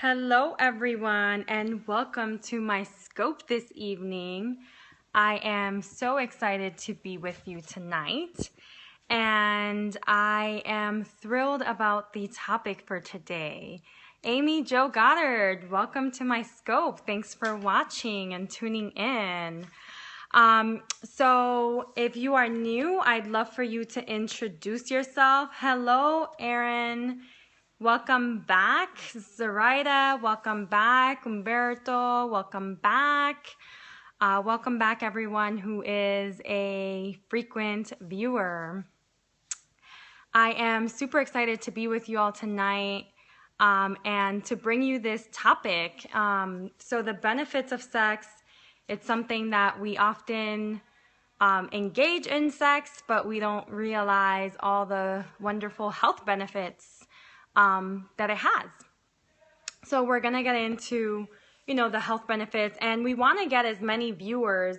Hello everyone and welcome to my scope this evening. I am so excited to be with you tonight and I am thrilled about the topic for today. Amy Jo Goddard, welcome to my scope. Thanks for watching and tuning in. So if you are new, I'd love for you to introduce yourself. Hello, Erin. Welcome back, Zoraida. Welcome back, Umberto. Welcome back. Welcome back, everyone who is a frequent viewer. I am super excited to be with you all tonight and to bring you this topic. So the benefits of sex, it's something that we often engage in sex, but we don't realize all the wonderful health benefits that it has. So we're going to get into, the health benefits, and we want to get as many viewers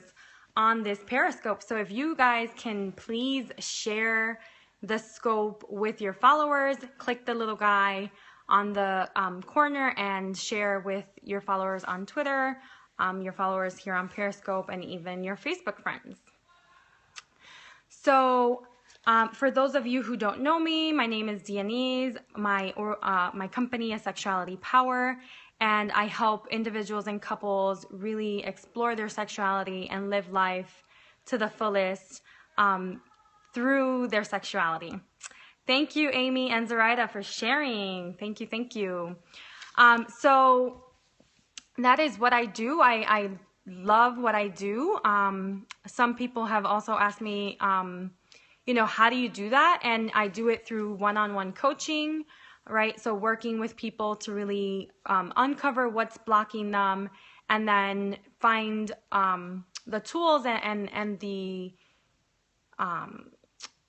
on this Periscope. So if you guys can please share the scope with your followers, click the little guy on the corner and share with your followers on Twitter, your followers here on Periscope, and even your Facebook friends. So for those of you who don't know me, my name is Dianese. My company is Sexuality Power, and I help individuals and couples really explore their sexuality and live life to the fullest through their sexuality. Thank you, Amy and Zoraida, for sharing. Thank you, thank you. So that is what I do. I love what I do. Some people have also asked me, how do you do that? And I do it through one-on-one coaching, right? So working with people to really uncover what's blocking them and then find the tools and the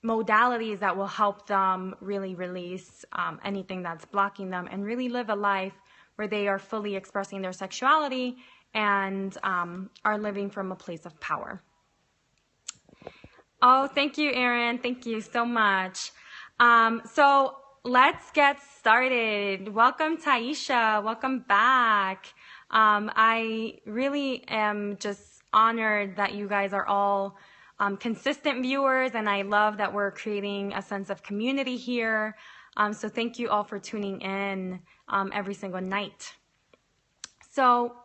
modalities that will help them really release anything that's blocking them and really live a life where they are fully expressing their sexuality and are living from a place of power. Oh, thank you, Erin. Thank you so much. So let's get started. Welcome, Taisha. Welcome back. I really am just honored that you guys are all consistent viewers, and I love that we're creating a sense of community here. So thank you all for tuning in every single night. So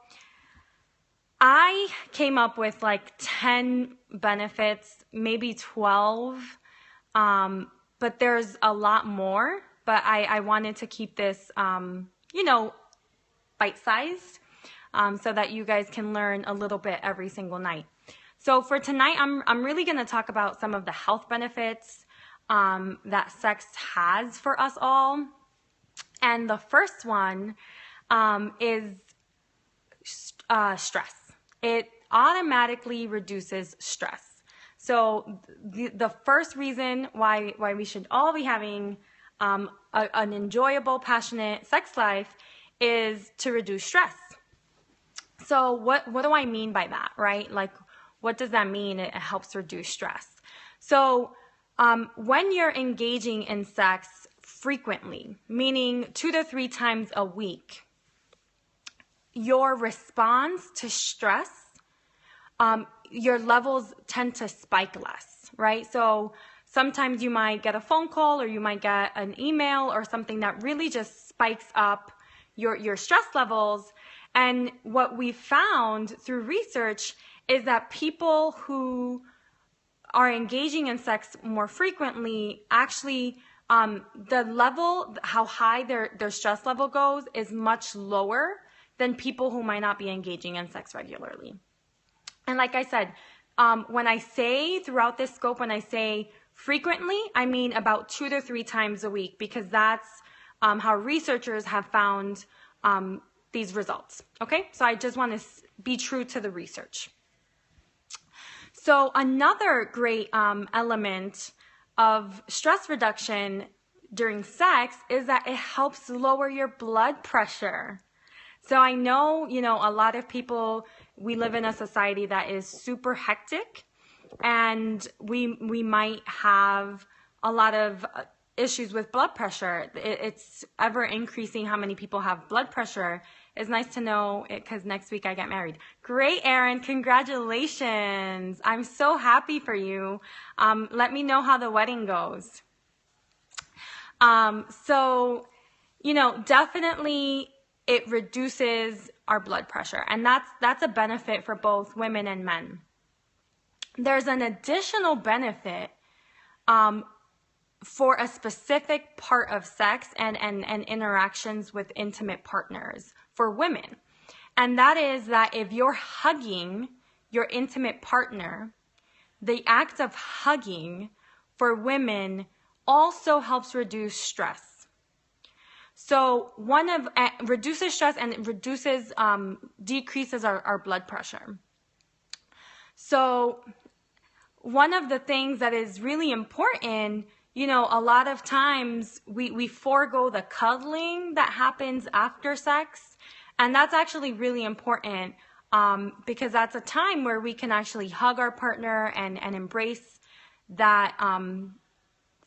I came up with like 10 benefits, maybe 12, but there's a lot more, but I wanted to keep this, bite-sized so that you guys can learn a little bit every single night. So for tonight, I'm really going to talk about some of the health benefits that sex has for us all. And the first one is stress. It automatically reduces stress. So the first reason why we should all be having an enjoyable, passionate sex life is to reduce stress. So what do I mean by that, right? Like, what does that mean? It helps reduce stress. So when you're engaging in sex frequently, meaning 2 to 3 times a week, your response to stress, your levels tend to spike less, right? So sometimes you might get a phone call or you might get an email or something that really just spikes up your stress levels. And what we found through research is that people who are engaging in sex more frequently, actually the level, how high their stress level goes is much lower than people who might not be engaging in sex regularly. And like I said, when I say throughout this scope, when I say frequently, I mean about 2 to 3 times a week, because that's how researchers have found these results. Okay, so I just want to be true to the research. So another great element of stress reduction during sex is that it helps lower your blood pressure. So I know, a lot of people, we live in a society that is super hectic, and we might have a lot of issues with blood pressure. It's ever increasing how many people have blood pressure. It's nice to know it because next week I get married. Great, Erin. Congratulations. I'm so happy for you. Let me know how the wedding goes. So, definitely it reduces our blood pressure, and that's a benefit for both women and men. There's an additional benefit for a specific part of sex and interactions with intimate partners for women. And that is that if you're hugging your intimate partner, the act of hugging for women also helps reduce stress. So reduces stress and it decreases our blood pressure. So one of the things that is really important, a lot of times we forego the cuddling that happens after sex. And that's actually really important because that's a time where we can actually hug our partner and embrace that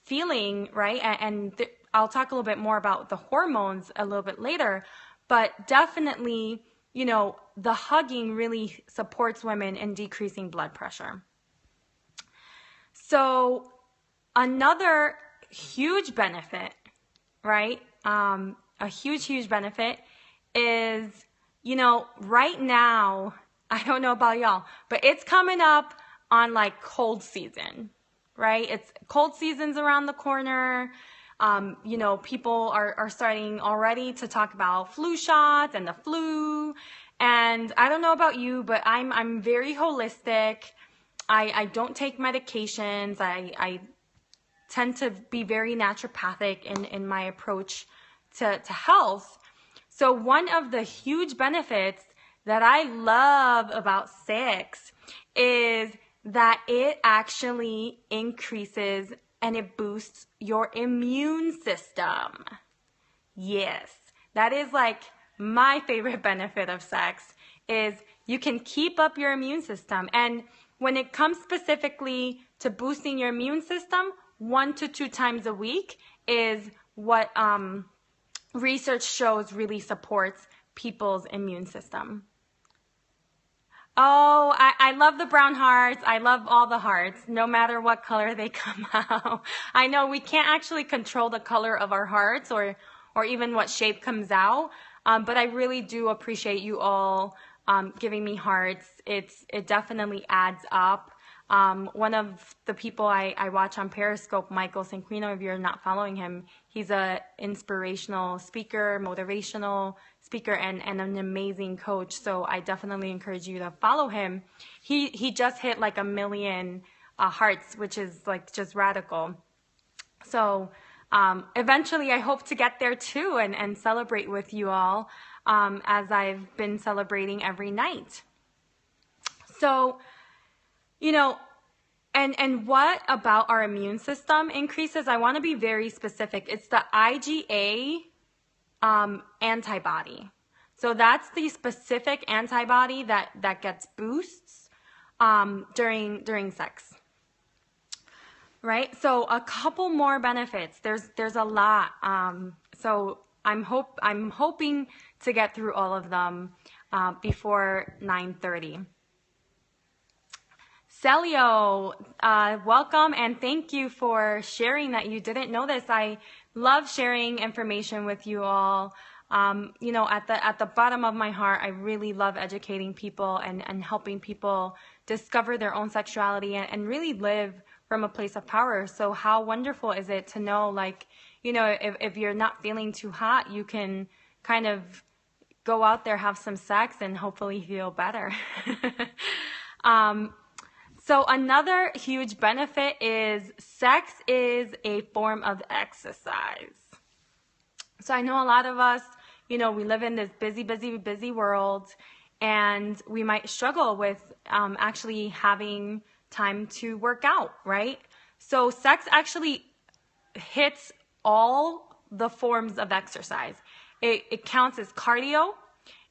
feeling, right? And I'll talk a little bit more about the hormones a little bit later, but definitely, the hugging really supports women in decreasing blood pressure. So another huge benefit, right? A huge benefit is, right now, I don't know about y'all, but it's coming up on like cold season, right? It's cold season's around the corner. People are starting already to talk about flu shots and the flu. And I don't know about you, but I'm very holistic. I don't take medications. I tend to be very naturopathic in my approach to health. So one of the huge benefits that I love about sex is that it actually increases and it boosts your immune system. Yes, that is like my favorite benefit of sex is you can keep up your immune system. And when it comes specifically to boosting your immune system, 1 to 2 times a week is what research shows really supports people's immune system. Oh, I love the brown hearts. I love all the hearts, no matter what color they come out. I know we can't actually control the color of our hearts or even what shape comes out, but I really do appreciate you all giving me hearts. It definitely adds up. One of the people I watch on Periscope, Michael Sanquino, if you're not following him, he's a inspirational speaker, motivational speaker, and an amazing coach. So I definitely encourage you to follow him. He just hit like 1 million hearts, which is like just radical. So eventually I hope to get there too and celebrate with you all as I've been celebrating every night. So, and what about our immune system increases? I want to be very specific. It's the IgA antibody. So that's the specific antibody that gets boosts during sex. Right? So a couple more benefits. There's a lot. So I'm hoping to get through all of them before 9:30. Celio, welcome and thank you for sharing that you didn't know this. I love sharing information with you all. At the bottom of my heart, I really love educating people and helping people discover their own sexuality and really live from a place of power. So how wonderful is it to know, like, if you're not feeling too hot, you can kind of go out there, have some sex, and hopefully feel better. So another huge benefit is sex is a form of exercise. So I know a lot of us, we live in this busy world, and we might struggle with actually having time to work out, right? So sex actually hits all the forms of exercise. It counts as cardio,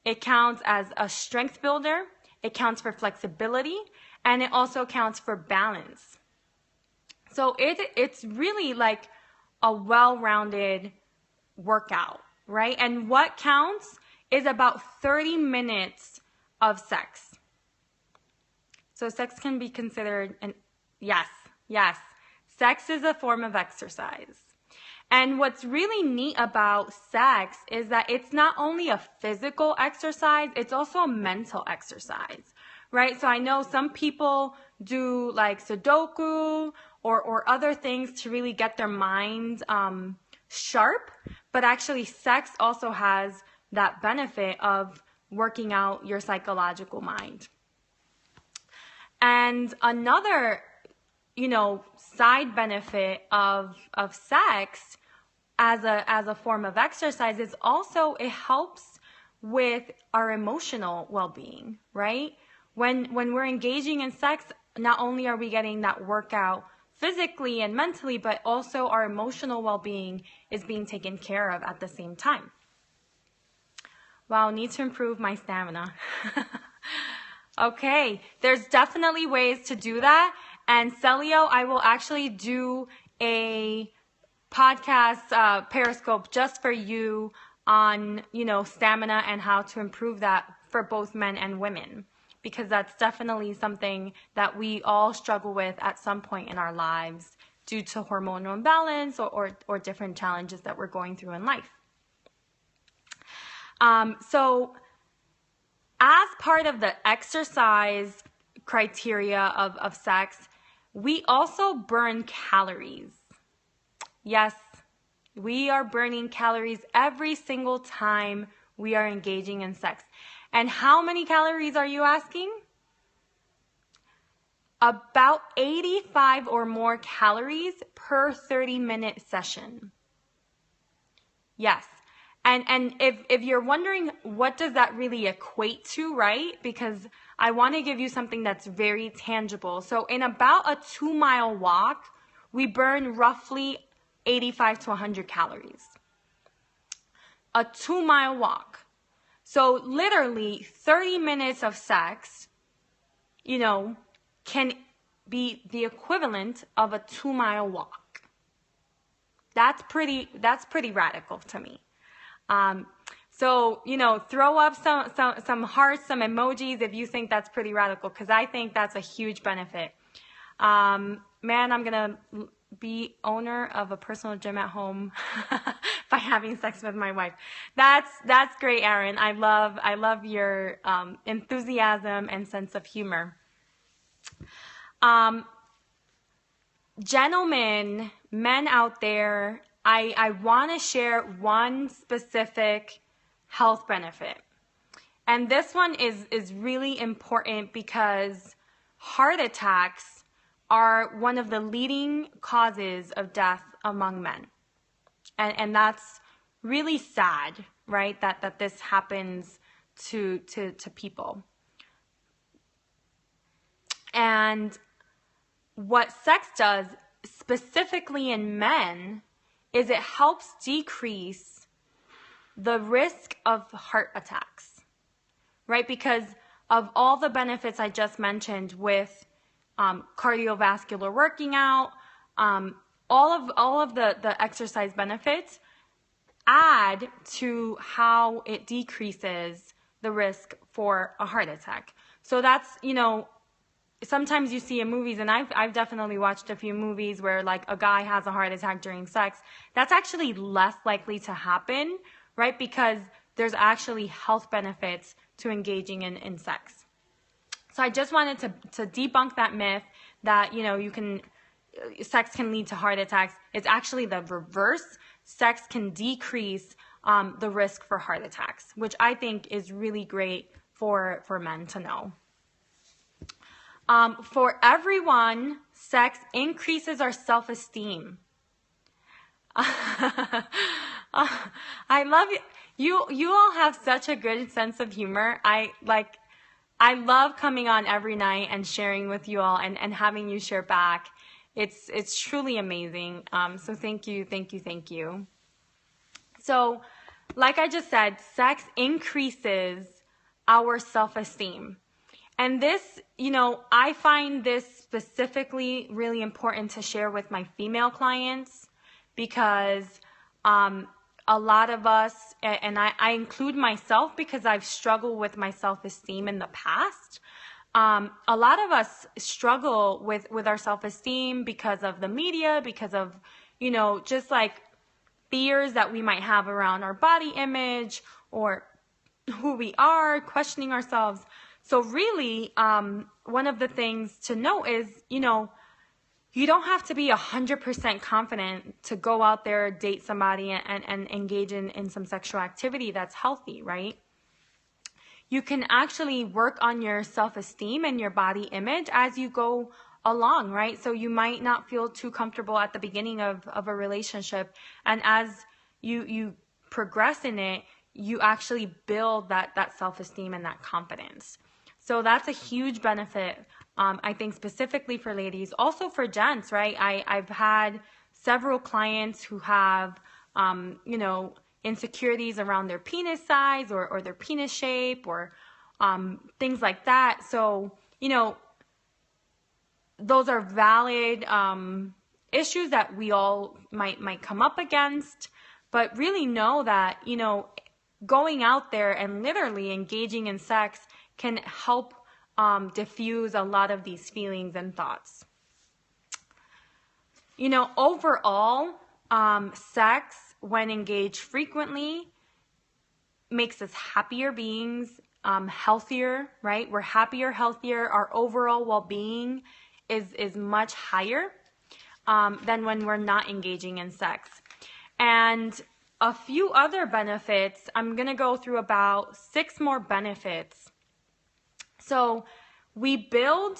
it counts as a strength builder, it counts for flexibility, and it also counts for balance. So it's really like a well-rounded workout, right? And what counts is about 30 minutes of sex. So sex can be considered yes, sex is a form of exercise. And what's really neat about sex is that it's not only a physical exercise, it's also a mental exercise, right? So I know some people do like Sudoku or other things to really get their minds sharp, but actually sex also has that benefit of working out your psychological mind. And another, side benefit of sex as a form of exercise is also it helps with our emotional well-being, right? When we're engaging in sex, not only are we getting that workout physically and mentally, but also our emotional well-being is being taken care of at the same time. Wow, need to improve my stamina. Okay, there's definitely ways to do that. And Celio, I will actually do a podcast Periscope just for you on, stamina and how to improve that for both men and women, because that's definitely something that we all struggle with at some point in our lives due to hormonal imbalance or different challenges that we're going through in life. So as part of the exercise criteria of sex, we also burn calories. Yes, we are burning calories every single time we are engaging in sex. And how many calories are you asking? About 85 or more calories per 30-minute session. Yes. And if you're wondering what does that really equate to, right? Because I want to give you something that's very tangible. So in about a 2-mile walk, we burn roughly 85 to 100 calories. A 2-mile walk. So literally 30 minutes of sex, can be the equivalent of a 2-mile walk. That's pretty radical to me. So, throw up some hearts, some emojis if you think that's pretty radical, because I think that's a huge benefit. Man, I'm going to be owner of a personal gym at home by having sex with my wife. That's great, Aaron. I love your enthusiasm and sense of humor. Gentlemen, men out there, I want to share one specific health benefit. And this one is really important because heart attacks are one of the leading causes of death among men. And that's really sad, right? That this happens to people. And what sex does, specifically in men, is it helps decrease the risk of heart attacks, right? Because of all the benefits I just mentioned with cardiovascular working out, all of the exercise benefits add to how it decreases the risk for a heart attack. So that's, sometimes you see in movies, and I've definitely watched a few movies where like a guy has a heart attack during sex. That's actually less likely to happen, right? Because there's actually health benefits to engaging in sex. So I just wanted to debunk that myth that, sex can lead to heart attacks. It's actually the reverse. Sex can decrease the risk for heart attacks, which I think is really great for men to know. For everyone, sex increases our self-esteem. I love it. You all have such a good sense of humor. I love coming on every night and sharing with you all and having you share back. It's truly amazing. So thank you. So, like I just said, sex increases our self-esteem. And this, I find this specifically really important to share with my female clients because a lot of us, and I include myself because I've struggled with my self-esteem in the past. A lot of us struggle with our self-esteem because of the media, because of, just like fears that we might have around our body image or who we are, questioning ourselves. So really, one of the things to note is, you don't have to be 100% confident to go out there, date somebody, and engage in some sexual activity that's healthy, right? You can actually work on your self-esteem and your body image as you go along, right? So you might not feel too comfortable at the beginning of a relationship. And as you progress in it, you actually build that self-esteem and that confidence. So that's a huge benefit, I think, specifically for ladies, also for gents, right? I've had several clients who have, insecurities around their penis size or their penis shape or things like that. So, those are valid issues that we all might come up against, but really know that, going out there and literally engaging in sex can help diffuse a lot of these feelings and thoughts. Overall, sex, when engaged frequently, makes us happier beings, healthier, right? We're happier, healthier. Our overall well-being is much higher than when we're not engaging in sex. And a few other benefits, I'm going to go through about 6 more benefits. So we build,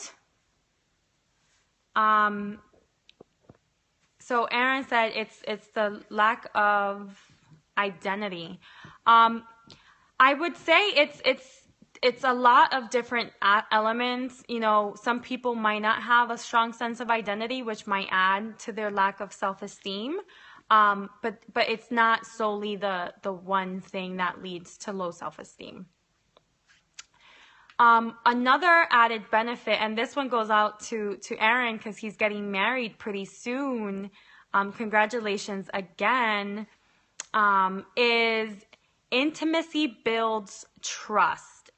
so Aaron said it's the lack of identity. I would say it's a lot of different elements. Some people might not have a strong sense of identity, which might add to their lack of self-esteem. But it's not solely the one thing that leads to low self-esteem. Another added benefit, and this one goes out to Aaron because he's getting married pretty soon. Congratulations again. Is intimacy builds trust.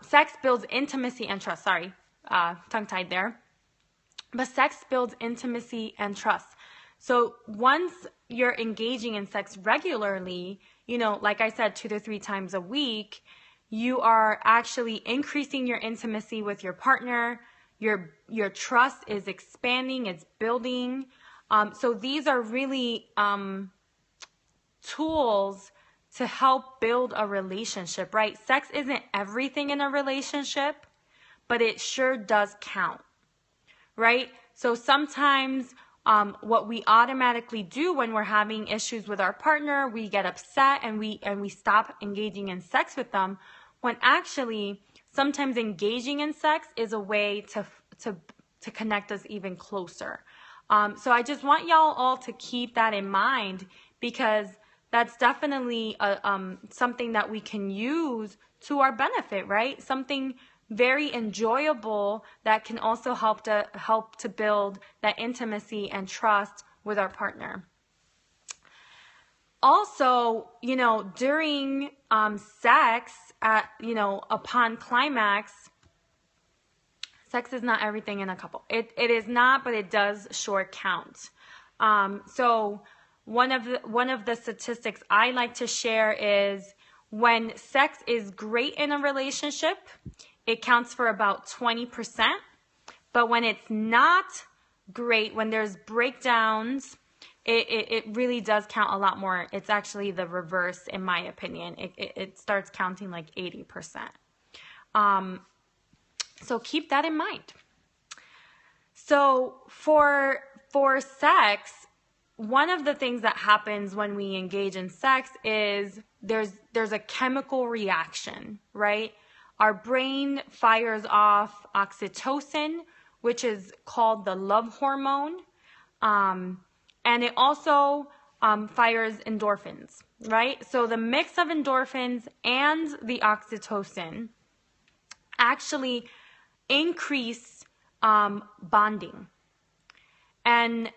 Sex builds intimacy and trust. Sorry, tongue-tied there. But sex builds intimacy and trust. So once you're engaging in sex regularly, like I said, 2 to 3 times a week, you are actually increasing your intimacy with your partner. Your trust is expanding, it's building. So these are really tools to help build a relationship, right? Sex isn't everything in a relationship, but it sure does count, right? So sometimes what we automatically do when we're having issues with our partner, we get upset and we stop engaging in sex with them, when actually sometimes engaging in sex is a way to connect us even closer. So I just want y'all all to keep that in mind, because that's definitely something that we can use to our benefit, right? Something very enjoyable that can also help to build that intimacy and trust with our partner. Also, during sex, upon climax, sex is not everything in a couple. It is not, but it does sure count. So one of the statistics I like to share is when sex is great in a relationship, it counts for about 20%. But when it's not great, when there's breakdowns, it really does count a lot more. It's actually the reverse, in my opinion. It starts counting like 80%. So keep that in mind. So for sex, one of the things that happens when we engage in sex is there's a chemical reaction, right? Our brain fires off oxytocin, which is called the love hormone. And it also fires endorphins, right? So the mix of endorphins and the oxytocin actually increase bonding. And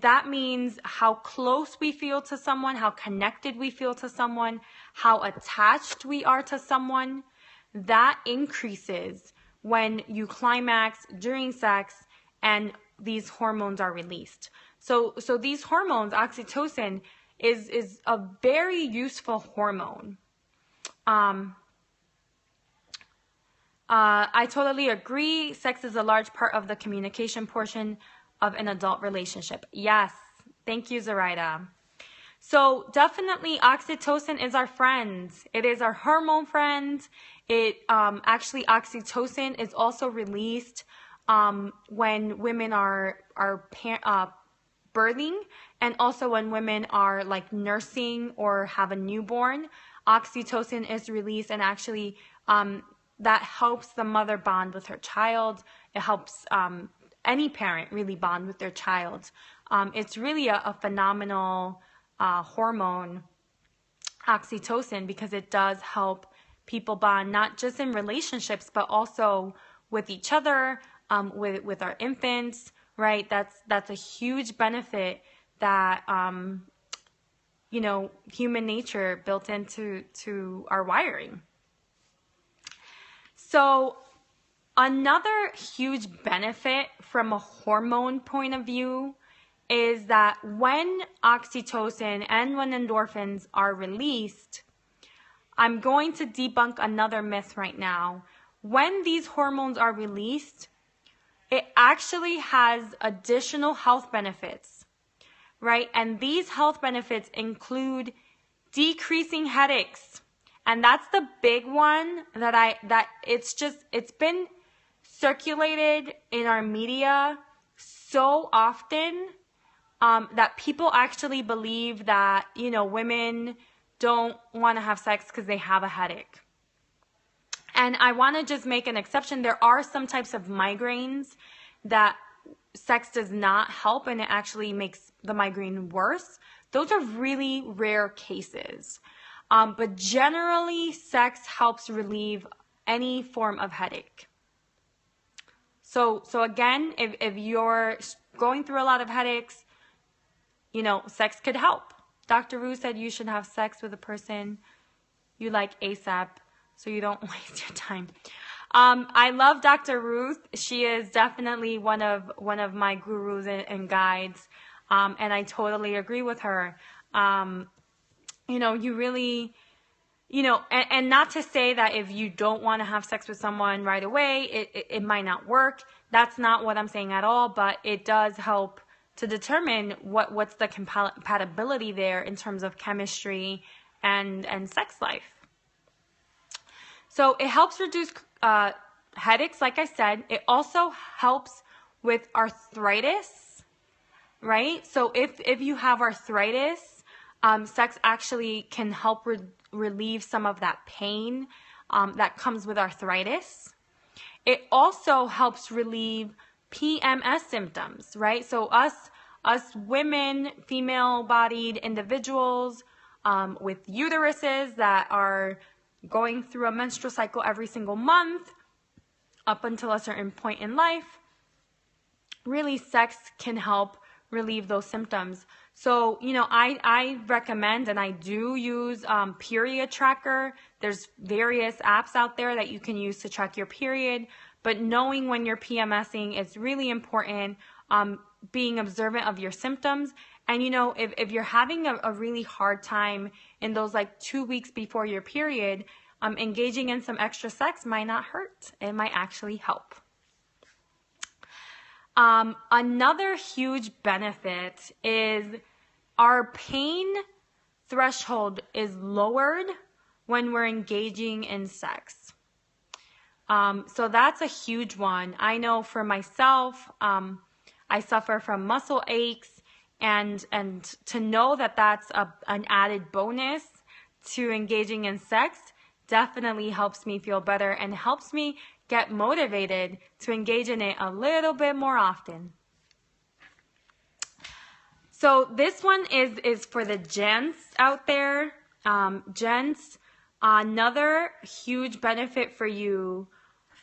that means how close we feel to someone, how connected we feel to someone, how attached we are to someone. That increases when you climax during sex and these hormones are released. So these hormones, oxytocin, is a very useful hormone. I totally agree. Sex is a large part of the communication portion of an adult relationship. Yes. Thank you, Zoraida. So definitely oxytocin is our friend. It is our hormone friend. Actually oxytocin is also released when women are birthing, and also when women are like nursing or have a newborn. Oxytocin is released, and actually that helps the mother bond with her child. It helps any parent really bond with their child. It's really a phenomenal hormone, oxytocin, because it does help people bond, not just in relationships, but also with each other, with our infants, right? That's a huge benefit that, human nature built into our wiring. So another huge benefit from a hormone point of view is that when oxytocin and when endorphins are released, I'm going to debunk another myth right now. When these hormones are released, it actually has additional health benefits, right? And these health benefits include decreasing headaches. And that's the big one it's been circulated in our media so often that people actually believe that, women don't want to have sex because they have a headache. And I want to just make an exception. There are some types of migraines that sex does not help, and it actually makes the migraine worse. Those are really rare cases. But generally, sex helps relieve any form of headache. So again, if you're going through a lot of headaches, sex could help. Dr. Ru said you should have sex with a person you like ASAP, so you don't waste your time. I love Dr. Ruth. She is definitely one of my gurus and guides, and I totally agree with her. You really, and not to say that if you don't want to have sex with someone right away, it might not work. That's not what I'm saying at all, but it does help to determine what's the compatibility there in terms of chemistry and sex life. So it helps reduce headaches, like I said. It also helps with arthritis, right? So if you have arthritis, sex actually can help relieve some of that pain that comes with arthritis. It also helps relieve PMS symptoms, right? So us women, female-bodied individuals with uteruses that are going through a menstrual cycle every single month up until a certain point in life, really sex can help relieve those symptoms. So, I recommend, and I do use period tracker. There's various apps out there that you can use to track your period, but knowing when you're PMSing is really important, being observant of your symptoms. And, if you're having a really hard time in those 2 weeks before your period, engaging in some extra sex might not hurt. It might actually help. Another huge benefit is our pain threshold is lowered when we're engaging in sex. So that's a huge one. I know for myself, I suffer from muscle aches, and to know that that's an added bonus to engaging in sex definitely helps me feel better and helps me get motivated to engage in it a little bit more often. So this one is for the gents out there. Gents, another huge benefit for you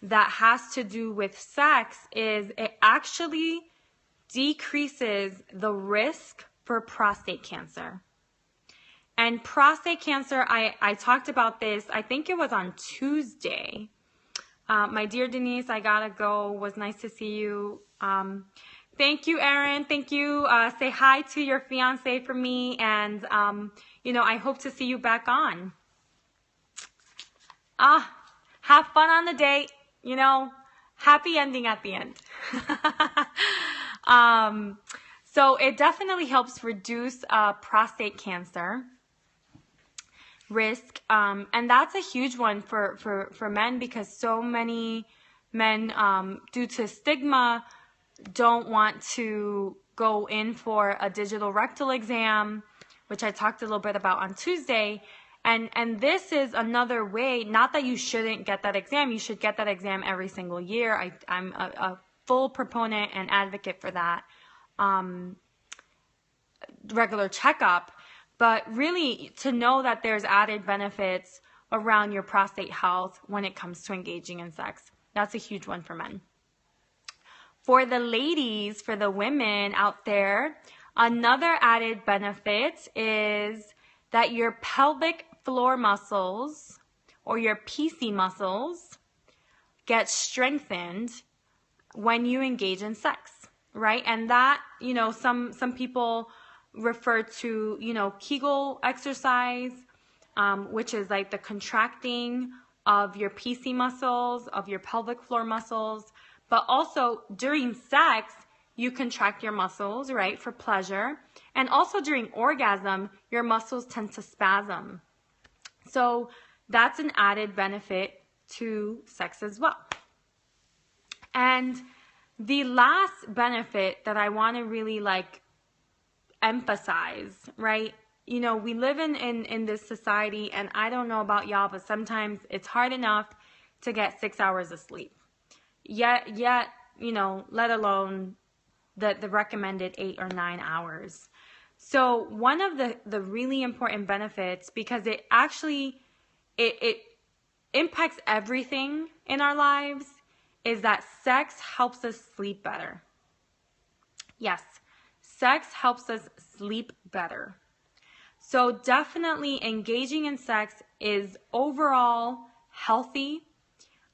that has to do with sex is it actually decreases the risk for prostate cancer. And prostate cancer, I talked about this, I think it was on Tuesday. My dear Denise, I gotta go. Was nice to see you. Thank you, Erin. Thank you. Say hi to your fiance for me. And, I hope to see you back on. Have fun on the date. Happy ending at the end. So it definitely helps reduce prostate cancer risk. And that's a huge one for men, because so many men, due to stigma, don't want to go in for a digital rectal exam, which I talked a little bit about on Tuesday. And this is another way, not that you shouldn't get that exam, you should get that exam every single year. I'm a full proponent and advocate for that regular checkup. But really, to know that there's added benefits around your prostate health when it comes to engaging in sex. That's a huge one for men. For the ladies, for the women out there, another added benefit is that your pelvic floor muscles, or your PC muscles, get strengthened when you engage in sex, right? And that, some people refer to, Kegel exercise, which is like the contracting of your PC muscles, of your pelvic floor muscles. But also during sex, you contract your muscles, right, for pleasure. And also during orgasm, your muscles tend to spasm. So that's an added benefit to sex as well. And the last benefit that I want to really emphasize, right? We live in this society, and I don't know about y'all, but sometimes it's hard enough to get 6 hours of sleep. Yet, let alone the recommended 8 or 9 hours. So one of the really important benefits, because it actually, it impacts everything in our lives, is that sex helps us sleep better. Yes, sex helps us sleep better. So definitely engaging in sex is overall healthy.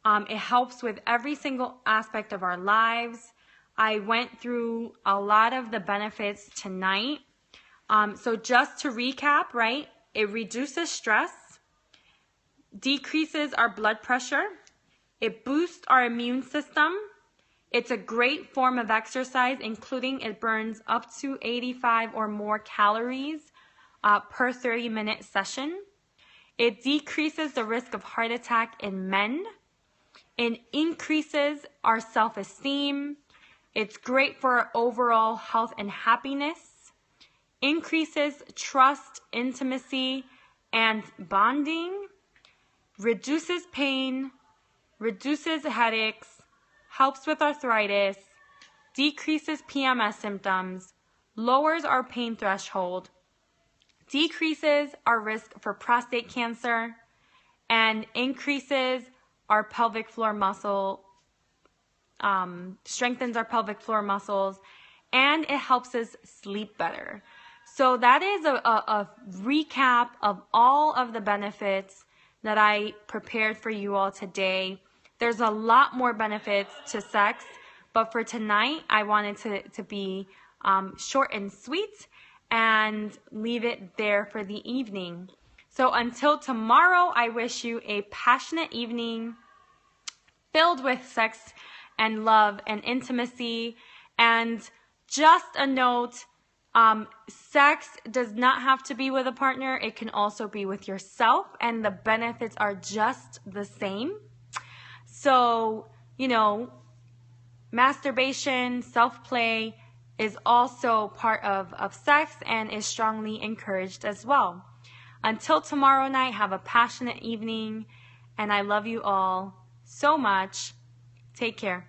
It helps with every single aspect of our lives. I went through a lot of the benefits tonight. So just to recap, right? It reduces stress, decreases our blood pressure, it boosts our immune system. It's a great form of exercise, including it burns up to 85 or more calories per 30-minute session. It decreases the risk of heart attack in men. It increases our self-esteem. It's great for our overall health and happiness. Increases trust, intimacy, and bonding. Reduces pain. Reduces headaches. Helps with arthritis. Decreases PMS symptoms. Lowers our pain threshold. Decreases our risk for prostate cancer. And increases our pelvic floor muscle, strengthens our pelvic floor muscles, and it helps us sleep better. So that is a recap of all of the benefits that I prepared for you all today. There's a lot more benefits to sex, but for tonight, I wanted to be short and sweet and leave it there for the evening. So until tomorrow, I wish you a passionate evening filled with sex and love and intimacy. And just a note, sex does not have to be with a partner. It can also be with yourself, and the benefits are just the same. So, masturbation, self-play is also part of sex and is strongly encouraged as well. Until tomorrow night, have a passionate evening, and I love you all so much. Take care.